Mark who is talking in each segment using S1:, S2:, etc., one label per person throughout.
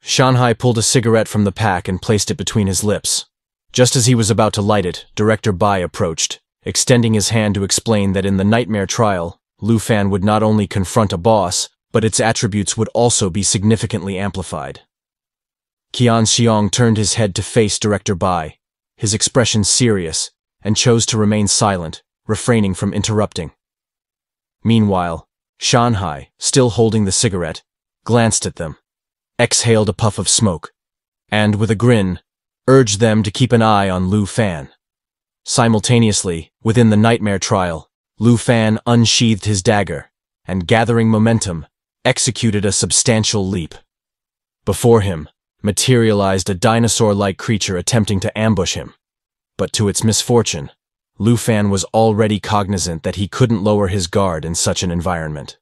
S1: Shanghai pulled a cigarette from the pack and placed it between his lips. Just as he was about to light it, Director Bai approached, extending his hand to explain that in the nightmare trial, Lu Fan would not only confront a boss, but its attributes would also be significantly amplified. Qian Xiong turned his head to face Director Bai, his expression serious, and chose to remain silent, refraining from interrupting. Meanwhile, Shanghai, still holding the cigarette, glanced at them, exhaled a puff of smoke, and, with a grin, urged them to keep an eye on Lu Fan. Simultaneously, within the nightmare trial, Lu Fan unsheathed his dagger, and gathering momentum, executed a substantial leap. Before him, materialized a dinosaur-like creature attempting to ambush him. But to its misfortune, Lu Fan was already cognizant that he couldn't lower his guard in such an environment.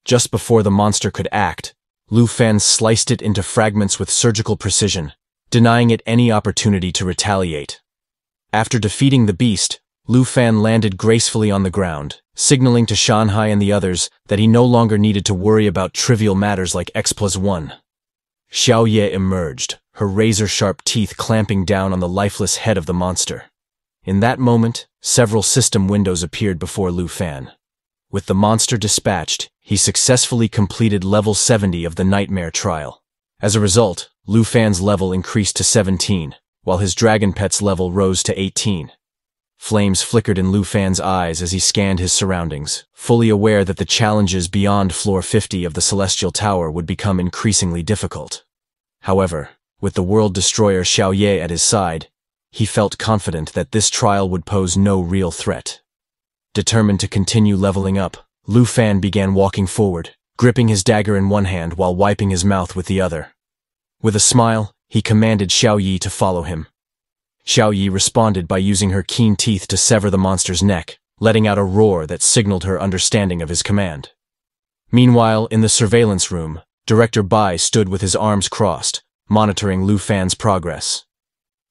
S1: Just before the monster could act, Lu Fan sliced it into fragments with surgical precision, denying it any opportunity to retaliate. After defeating the beast, Lu Fan landed gracefully on the ground, signaling to Shanghai and the others that he no longer needed to worry about trivial matters like X+1. Xiao Ye emerged, her razor-sharp teeth clamping down on the lifeless head of the monster. In that moment, several system windows appeared before Lu Fan. With the monster dispatched, he successfully completed level 70 of the nightmare trial. As a result, Lu Fan's level increased to 17, while his dragon pet's level rose to 18. Flames flickered in Lu Fan's eyes as he scanned his surroundings, fully aware that the challenges beyond floor 50 of the Celestial Tower would become increasingly difficult. However, with the World Destroyer Xiao Ye at his side, he felt confident that this trial would pose no real threat. Determined to continue leveling up, Lu Fan began walking forward, gripping his dagger in one hand while wiping his mouth with the other. With a smile, he commanded Xiao Yi to follow him. Xiao Yi responded by using her keen teeth to sever the monster's neck, letting out a roar that signaled her understanding of his command. Meanwhile, in the surveillance room, Director Bai stood with his arms crossed, monitoring Lu Fan's progress.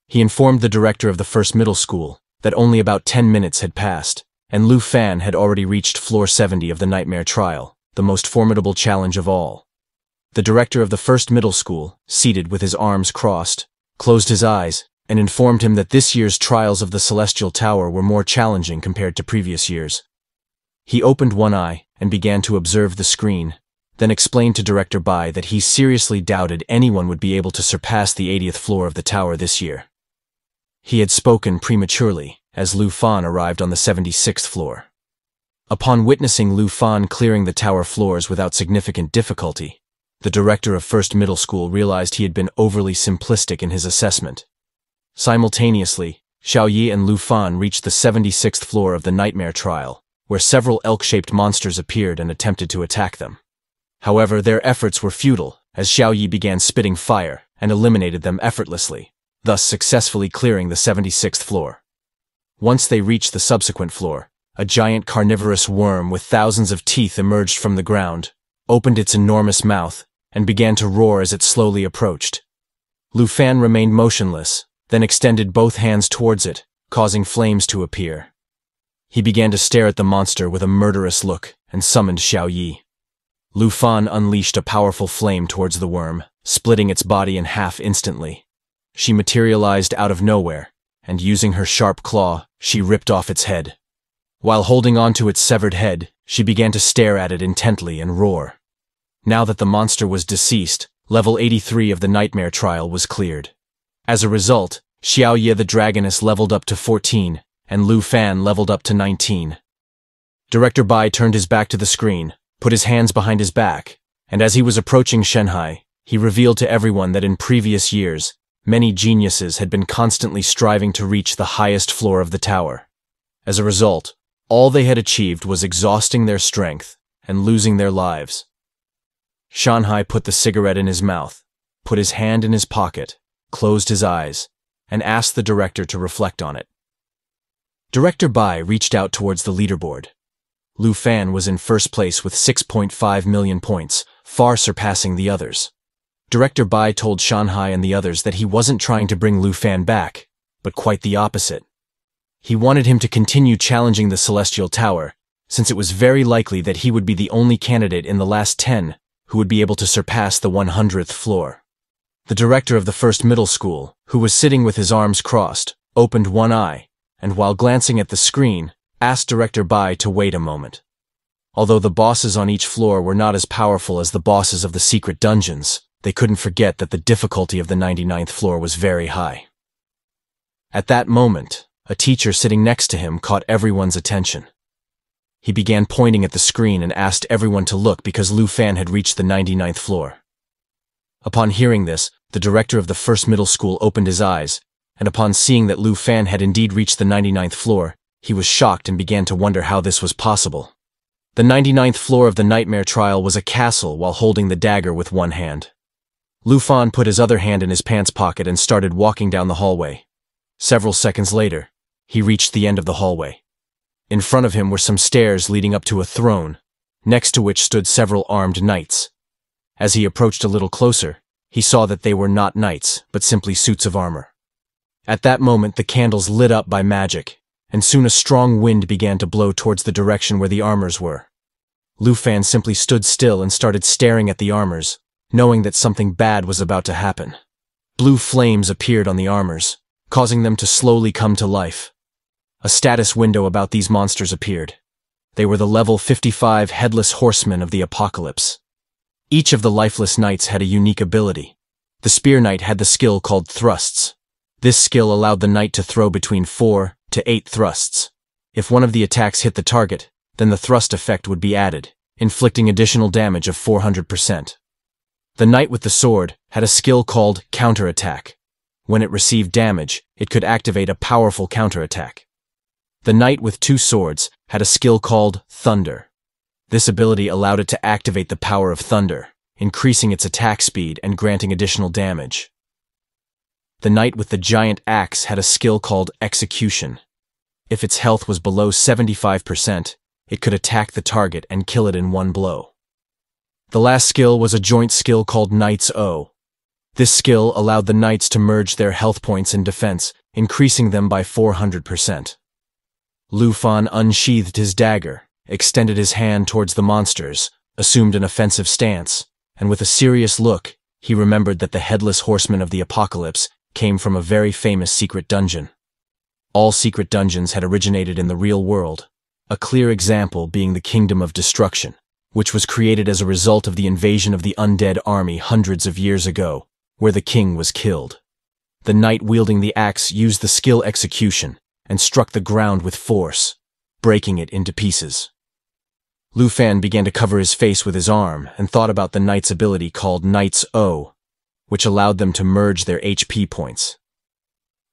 S1: He informed the director of the first middle school that only about 10 minutes had passed, and Lu Fan had already reached floor 70 of the nightmare trial, the most formidable challenge of all. The director of the first middle school, seated with his arms crossed, closed his eyes, and informed him that this year's trials of the Celestial Tower were more challenging compared to previous years. He opened one eye and began to observe the screen, then explained to Director Bai that he seriously doubted anyone would be able to surpass the 80th floor of the tower this year. He had spoken prematurely, as Lu Fan arrived on the 76th floor. Upon witnessing Lu Fan clearing the tower floors without significant difficulty, the director of First Middle School realized he had been overly simplistic in his assessment. Simultaneously, Xiao Yi and Lu Fan reached the 76th floor of the nightmare trial, where several elk-shaped monsters appeared and attempted to attack them. However, their efforts were futile, as Xiao Yi began spitting fire and eliminated them effortlessly, thus successfully clearing the 76th floor. Once they reached the subsequent floor, a giant carnivorous worm with thousands of teeth emerged from the ground, opened its enormous mouth, and began to roar as it slowly approached. Lu Fan remained motionless, then extended both hands towards it, causing flames to appear. He began to stare at the monster with a murderous look and summoned Xiao Yi. Lu Fan unleashed a powerful flame towards the worm, splitting its body in half instantly. She materialized out of nowhere, and using her sharp claw, she ripped off its head. While holding on to its severed head, she began to stare at it intently and roar. Now that the monster was deceased, level 83 of the nightmare trial was cleared. As a result, Xiao Ye the Dragoness leveled up to 14, and Lu Fan leveled up to 19. Director Bai turned his back to the screen, put his hands behind his back, and as he was approaching Shanghai, he revealed to everyone that in previous years, many geniuses had been constantly striving to reach the highest floor of the tower. As a result, all they had achieved was exhausting their strength and losing their lives. Shanghai put the cigarette in his mouth, put his hand in his pocket, closed his eyes, and asked the director to reflect on it. Director Bai reached out towards the leaderboard. Lu Fan was in first place with 6.5 million points, far surpassing the others. Director Bai told Shanghai and the others that he wasn't trying to bring Lu Fan back, but quite the opposite. He wanted him to continue challenging the Celestial Tower, since it was very likely that he would be the only candidate in the last 10 who would be able to surpass the 100th floor. The director of the first middle school, who was sitting with his arms crossed, opened one eye, and while glancing at the screen, asked Director Bai to wait a moment. Although the bosses on each floor were not as powerful as the bosses of the secret dungeons, they couldn't forget that the difficulty of the 99th floor was very high. At that moment, a teacher sitting next to him caught everyone's attention. He began pointing at the screen and asked everyone to look because Lu Fan had reached the 99th floor. Upon hearing this, the director of the first middle school opened his eyes, and upon seeing that Lu Fan had indeed reached the 99th floor, he was shocked and began to wonder how this was possible. The 99th floor of the nightmare trial was a castle while holding the dagger with one hand. Lu Fan put his other hand in his pants pocket and started walking down the hallway. Several seconds later, he reached the end of the hallway. In front of him were some stairs leading up to a throne, next to which stood several armed knights. As he approached a little closer, he saw that they were not knights, but simply suits of armor. At that moment, the candles lit up by magic, and soon a strong wind began to blow towards the direction where the armors were. Lu Fan simply stood still and started staring at the armors, knowing that something bad was about to happen. Blue flames appeared on the armors, causing them to slowly come to life. A status window about these monsters appeared. They were the level 55 headless horsemen of the apocalypse. Each of the lifeless knights had a unique ability. The spear knight had the skill called thrusts. This skill allowed the knight to throw between 4 to 8 thrusts. If one of the attacks hit the target, then the thrust effect would be added, inflicting additional damage of 400%. The knight with the sword had a skill called counterattack. When it received damage, it could activate a powerful counterattack. The knight with 2 swords had a skill called thunder. This ability allowed it to activate the power of thunder, increasing its attack speed and granting additional damage. The knight with the giant axe had a skill called execution. If its health was below 75%, it could attack the target and kill it in one blow. The last skill was a joint skill called Knight's O. This skill allowed the knights to merge their health points in defense, increasing them by 400%. Lu Fan unsheathed his dagger, extended his hand towards the monsters, assumed an offensive stance, and with a serious look, he remembered that the headless horsemen of the apocalypse came from a very famous secret dungeon. All secret dungeons had originated in the real world, a clear example being the Kingdom of Destruction, which was created as a result of the invasion of the undead army hundreds of years ago, where the king was killed. The knight wielding the axe used the skill execution and struck the ground with force, breaking it into pieces. Lu Fan began to cover his face with his arm and thought about the knight's ability called Knight's O, which allowed them to merge their HP points.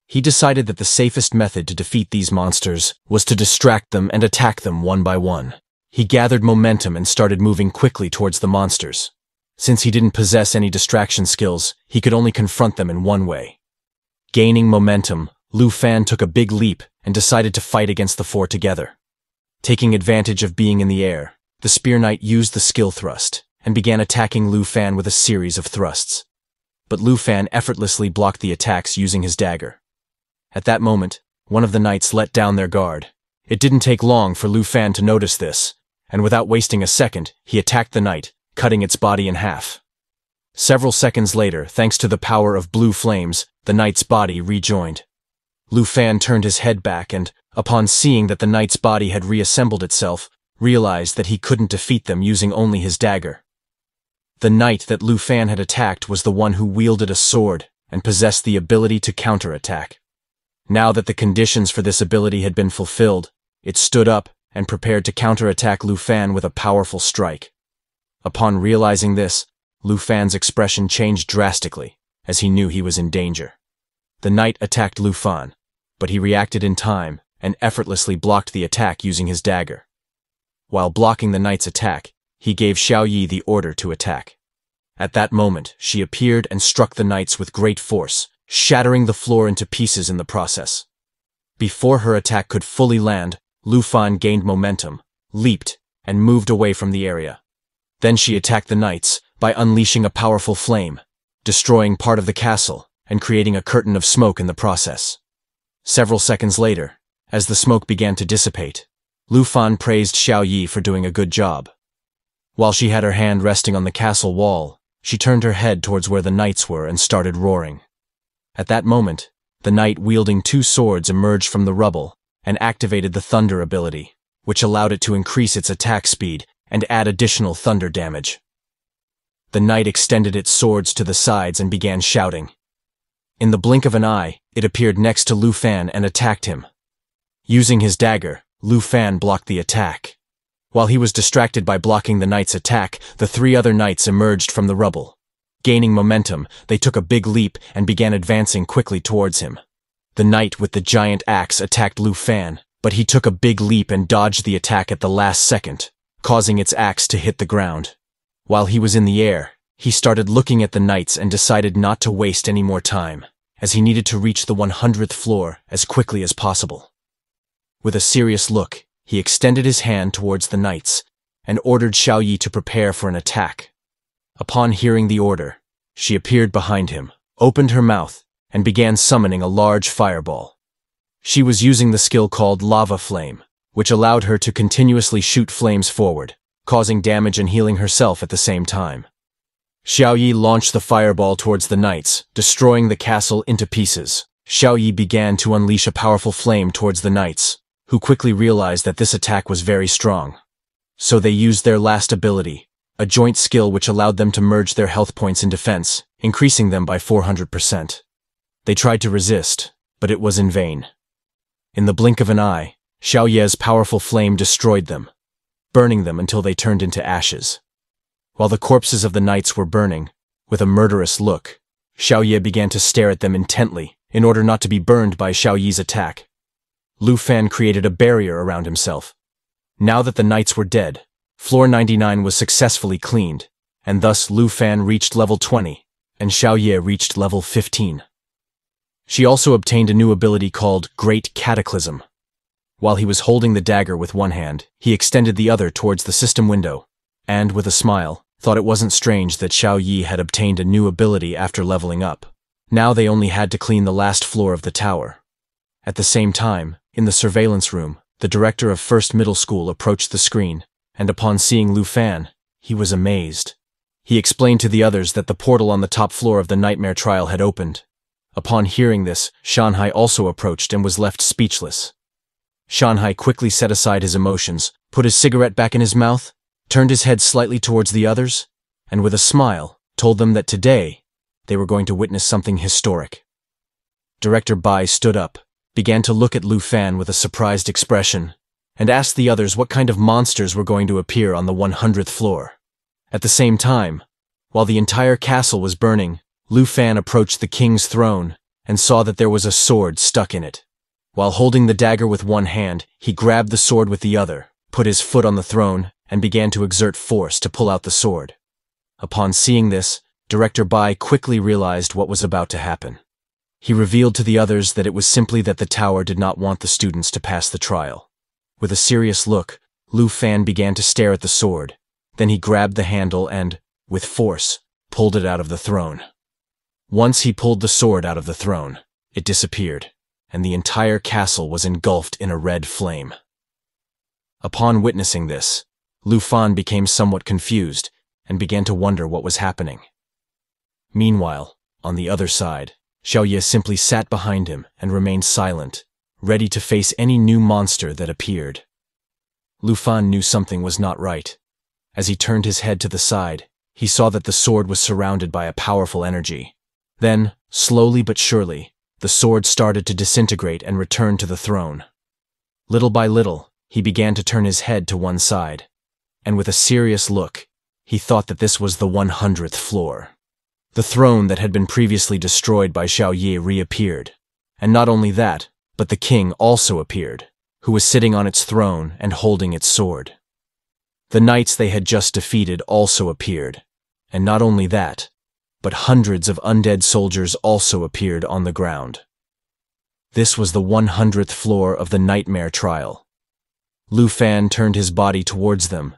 S1: He decided that the safest method to defeat these monsters was to distract them and attack them one by one. He gathered momentum and started moving quickly towards the monsters. Since he didn't possess any distraction skills, he could only confront them in one way. Gaining momentum, Lu Fan took a big leap and decided to fight against the 4 together. Taking advantage of being in the air, the spear knight used the skill thrust and began attacking Lu Fan with a series of thrusts. But Lu Fan effortlessly blocked the attacks using his dagger. At that moment, one of the knights let down their guard. It didn't take long for Lu Fan to notice this, and without wasting a second, he attacked the knight, cutting its body in half. Several seconds later, thanks to the power of blue flames, the knight's body rejoined. Lu Fan turned his head back and, upon seeing that the knight's body had reassembled itself, realized that he couldn't defeat them using only his dagger. The knight that Lu Fan had attacked was the one who wielded a sword and possessed the ability to counterattack. Now that the conditions for this ability had been fulfilled, it stood up and prepared to counterattack Lu Fan with a powerful strike. Upon realizing this, Lu Fan's expression changed drastically, as he knew he was in danger. The knight attacked Lu Fan, but he reacted in time and effortlessly blocked the attack using his dagger. While blocking the knight's attack, he gave Xiao Yi the order to attack. At that moment, she appeared and struck the knights with great force, shattering the floor into pieces in the process. Before her attack could fully land, Lu Fan gained momentum, leaped, and moved away from the area. Then she attacked the knights by unleashing a powerful flame, destroying part of the castle and creating a curtain of smoke in the process. Several seconds later, as the smoke began to dissipate, Lu Fan praised Xiao Yi for doing a good job. While she had her hand resting on the castle wall, She turned her head towards where the knights were and started roaring. At that moment, the knight wielding 2 swords emerged from the rubble and activated the thunder ability, which allowed it to increase its attack speed and add additional thunder damage. The knight extended its swords to the sides and began shouting. In the blink of an eye, it appeared next to Lu Fan and attacked him. Using his dagger, Lu Fan blocked the attack. While he was distracted by blocking the knight's attack, the 3 other knights emerged from the rubble. Gaining momentum, they took a big leap and began advancing quickly towards him. The knight with the giant axe attacked Lu Fan, but he took a big leap and dodged the attack at the last second, causing its axe to hit the ground. While he was in the air, he started looking at the knights and decided not to waste any more time, as he needed to reach the 100th floor as quickly as possible. With a serious look, he extended his hand towards the knights and ordered Xiao Yi to prepare for an attack. Upon hearing the order, she appeared behind him, opened her mouth, and began summoning a large fireball. She was using the skill called Lava Flame, which allowed her to continuously shoot flames forward, causing damage and healing herself at the same time. Xiao Yi launched the fireball towards the knights, destroying the castle into pieces. Xiao Yi began to unleash a powerful flame towards the knights, who quickly realized that this attack was very strong. So they used their last ability, a joint skill which allowed them to merge their health points in defense, increasing them by 400%. They tried to resist, but it was in vain. In the blink of an eye, Xiao Ye's powerful flame destroyed them, burning them until they turned into ashes. While the corpses of the knights were burning, with a murderous look, Xiao Ye began to stare at them intently in order not to be burned by Xiao Yi's attack. Lu Fan created a barrier around himself. Now that the knights were dead, floor 99 was successfully cleaned, and thus Lu Fan reached level 20, and Xiao Ye reached level 15. She also obtained a new ability called Great Cataclysm. While he was holding the dagger with one hand, he extended the other towards the system window, and, with a smile, thought it wasn't strange that Xiao Yi had obtained a new ability after leveling up. Now they only had to clean the last floor of the tower. At the same time, in the surveillance room, the director of First Middle School approached the screen, and upon seeing Lu Fan, he was amazed. He explained to the others that the portal on the top floor of the Nightmare Trial had opened. Upon hearing this, Shanhai also approached and was left speechless. Shanhai quickly set aside his emotions, put his cigarette back in his mouth, turned his head slightly towards the others, and with a smile, told them that today, they were going to witness something historic. Director Bai stood up, began to look at Lu Fan with a surprised expression, and asked the others what kind of monsters were going to appear on the 100th floor. At the same time, while the entire castle was burning, Lu Fan approached the king's throne and saw that there was a sword stuck in it. While holding the dagger with one hand, he grabbed the sword with the other, put his foot on the throne, and began to exert force to pull out the sword. Upon seeing this, Director Bai quickly realized what was about to happen. He revealed to the others that it was simply that the tower did not want the students to pass the trial. With a serious look, Lu Fan began to stare at the sword. Then he grabbed the handle and, with force, pulled it out of the throne. Once he pulled the sword out of the throne, it disappeared, and the entire castle was engulfed in a red flame. Upon witnessing this, Lu Fan became somewhat confused and began to wonder what was happening. Meanwhile, on the other side, Xiao Ye simply sat behind him and remained silent, ready to face any new monster that appeared. Lu Fan knew something was not right. As he turned his head to the side, he saw that the sword was surrounded by a powerful energy. Then, slowly but surely, the sword started to disintegrate and return to the throne. Little by little, he began to turn his head to one side, and with a serious look, he thought that this was the 100th floor. The throne that had been previously destroyed by Xiao Yi reappeared, and not only that, but the king also appeared, who was sitting on its throne and holding its sword. The knights they had just defeated also appeared, and not only that, but hundreds of undead soldiers also appeared on the ground. This was the 100th floor of the Nightmare Trial. Lu Fan turned his body towards them,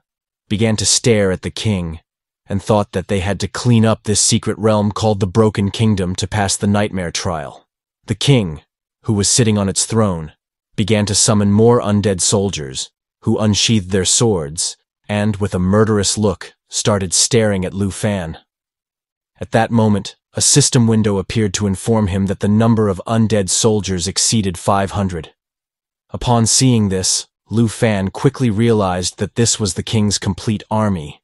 S1: began to stare at the king, and thought that they had to clean up this secret realm called the Broken Kingdom to pass the Nightmare Trial. The king, who was sitting on its throne, began to summon more undead soldiers, who unsheathed their swords, and, with a murderous look, started staring at Lu Fan. At that moment, a system window appeared to inform him that the number of undead soldiers exceeded 500. Upon seeing this, Lu Fan quickly realized that this was the king's complete army.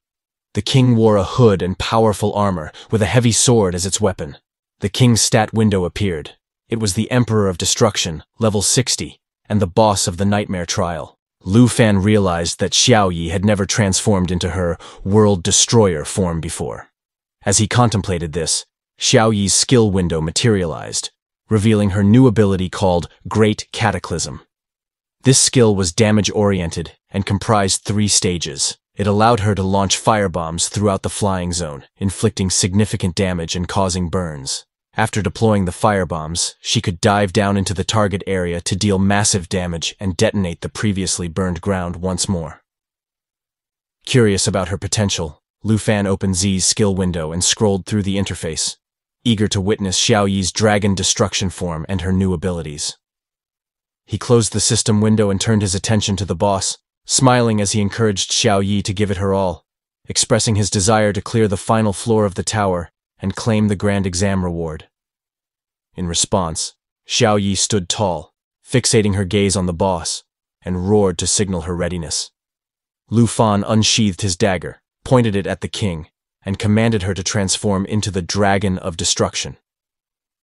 S1: The king wore a hood and powerful armor, with a heavy sword as its weapon. The king's stat window appeared. It was the Emperor of Destruction, level 60, and the boss of the Nightmare Trial. Lu Fan realized that Xiao Yi had never transformed into her World Destroyer form before. As he contemplated this, Xiao Yi's skill window materialized, revealing her new ability called Great Cataclysm. This skill was damage-oriented and comprised 3 stages. It allowed her to launch firebombs throughout the flying zone, inflicting significant damage and causing burns. After deploying the firebombs, she could dive down into the target area to deal massive damage and detonate the previously burned ground once more. Curious about her potential, Lu Fan opened Z's skill window and scrolled through the interface, eager to witness Xiao Yi's dragon destruction form and her new abilities. He closed the system window and turned his attention to the boss, smiling as he encouraged Xiao Yi to give it her all, expressing his desire to clear the final floor of the tower and claim the grand exam reward. In response, Xiao Yi stood tall, fixating her gaze on the boss, and roared to signal her readiness. Lu Fan unsheathed his dagger, pointed it at the king, and commanded her to transform into the Dragon of Destruction.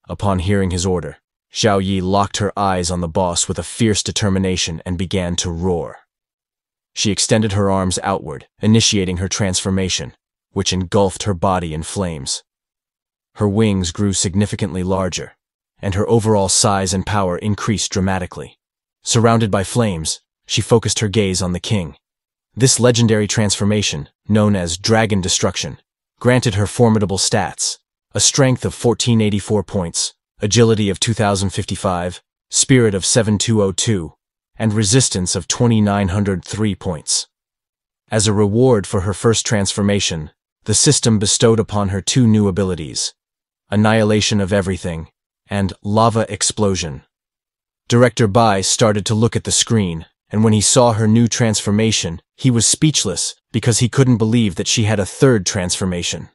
S1: Upon hearing his order, Xiao Yi locked her eyes on the boss with a fierce determination and began to roar. She extended her arms outward, initiating her transformation, which engulfed her body in flames. Her wings grew significantly larger, and her overall size and power increased dramatically. Surrounded by flames, she focused her gaze on the king. This legendary transformation, known as Dragon Destruction, granted her formidable stats: a strength of 1484 points, agility of 2055, spirit of 7202, and resistance of 2903 points. As a reward for her first transformation, the system bestowed upon her 2 new abilities: Annihilation of Everything and Lava Explosion. Director Bai started to look at the screen, and when he saw her new transformation, he was speechless because he couldn't believe that she had a 3rd transformation.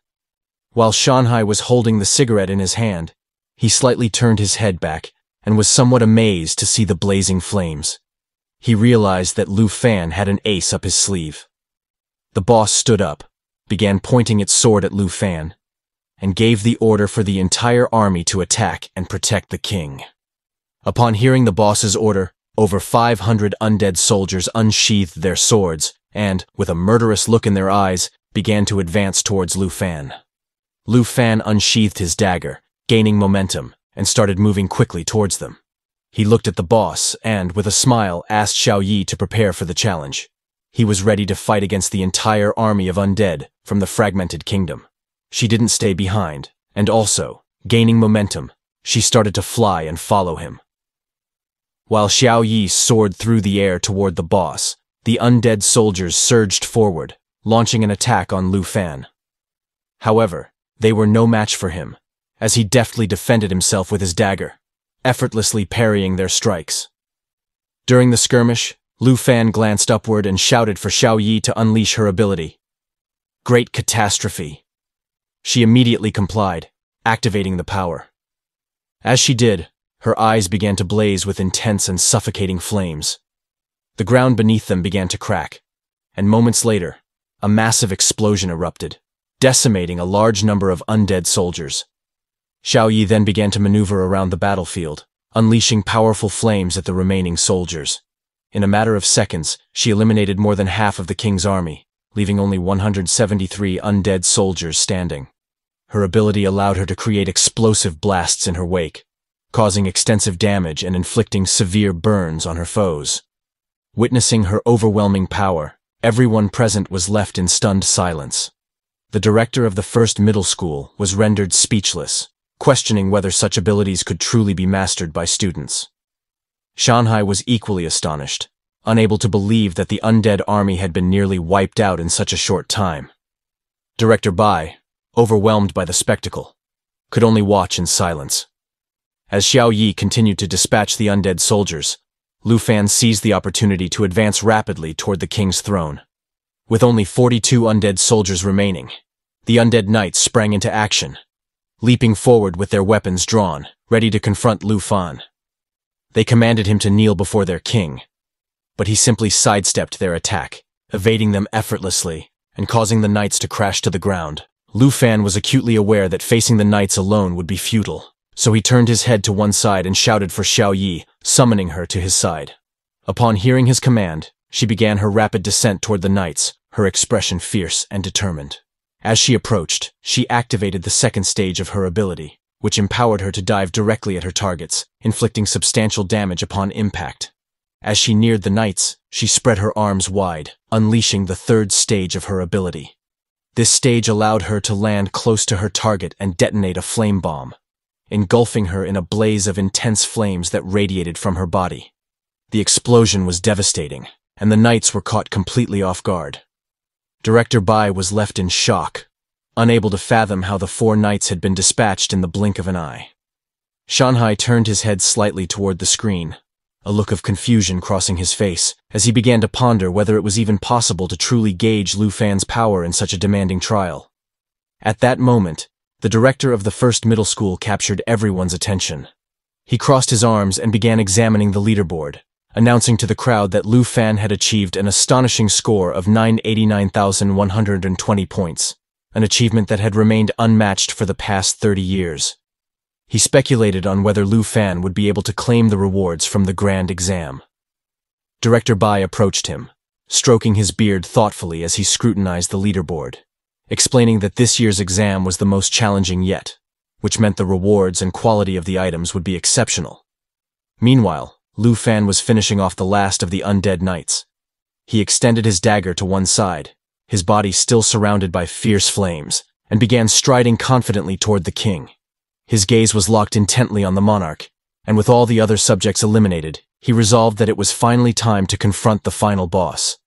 S1: While Shanhai was holding the cigarette in his hand, he slightly turned his head back and was somewhat amazed to see the blazing flames. He realized that Lu Fan had an ace up his sleeve. The boss stood up, began pointing its sword at Lu Fan, and gave the order for the entire army to attack and protect the king. Upon hearing the boss's order, over 500 undead soldiers unsheathed their swords and, with a murderous look in their eyes, began to advance towards Lu Fan. Lu Fan unsheathed his dagger, gaining momentum, and started moving quickly towards them. He looked at the boss and, with a smile, asked Xiao Yi to prepare for the challenge. He was ready to fight against the entire army of undead from the fragmented kingdom. She didn't stay behind, and also, gaining momentum, she started to fly and follow him. While Xiao Yi soared through the air toward the boss, the undead soldiers surged forward, launching an attack on Lu Fan. However, they were no match for him, as he deftly defended himself with his dagger, effortlessly parrying their strikes. During the skirmish, Lu Fan glanced upward and shouted for Xiao Yi to unleash her ability. Great Catastrophe. She immediately complied, activating the power. As she did, her eyes began to blaze with intense and suffocating flames. The ground beneath them began to crack, and moments later, a massive explosion erupted, decimating a large number of undead soldiers. Xiao Yi then began to maneuver around the battlefield, unleashing powerful flames at the remaining soldiers. In a matter of seconds, she eliminated more than half of the king's army, leaving only 173 undead soldiers standing. Her ability allowed her to create explosive blasts in her wake, causing extensive damage and inflicting severe burns on her foes. Witnessing her overwhelming power, everyone present was left in stunned silence. The director of the first middle school was rendered speechless, questioning whether such abilities could truly be mastered by students. Shanhai was equally astonished, unable to believe that the undead army had been nearly wiped out in such a short time. Director Bai, overwhelmed by the spectacle, could only watch in silence. As Xiao Yi continued to dispatch the undead soldiers, Lu Fan seized the opportunity to advance rapidly toward the king's throne. With only 42 undead soldiers remaining, the undead knights sprang into action, leaping forward with their weapons drawn, ready to confront Lu Fan. They commanded him to kneel before their king, but he simply sidestepped their attack, evading them effortlessly and causing the knights to crash to the ground. Lu Fan was acutely aware that facing the knights alone would be futile, so he turned his head to one side and shouted for Xiao Yi, summoning her to his side. Upon hearing his command, she began her rapid descent toward the knights, her expression fierce and determined. As she approached, she activated the second stage of her ability, which empowered her to dive directly at her targets, inflicting substantial damage upon impact. As she neared the knights, she spread her arms wide, unleashing the third stage of her ability. This stage allowed her to land close to her target and detonate a flame bomb, engulfing her in a blaze of intense flames that radiated from her body. The explosion was devastating, and the knights were caught completely off guard. Director Bai was left in shock, unable to fathom how the 4 knights had been dispatched in the blink of an eye. Shanhai turned his head slightly toward the screen, a look of confusion crossing his face as he began to ponder whether it was even possible to truly gauge Lu Fan's power in such a demanding trial. At that moment, the director of the first middle school captured everyone's attention. He crossed his arms and began examining the leaderboard, announcing to the crowd that Lu Fan had achieved an astonishing score of 989,120 points, an achievement that had remained unmatched for the past 30 years. He speculated on whether Lu Fan would be able to claim the rewards from the grand exam. Director Bai approached him, stroking his beard thoughtfully as he scrutinized the leaderboard, explaining that this year's exam was the most challenging yet, which meant the rewards and quality of the items would be exceptional. Meanwhile, Lu Fan was finishing off the last of the undead knights. He extended his dagger to one side, his body still surrounded by fierce flames, and began striding confidently toward the king. His gaze was locked intently on the monarch, and with all the other subjects eliminated, he resolved that it was finally time to confront the final boss.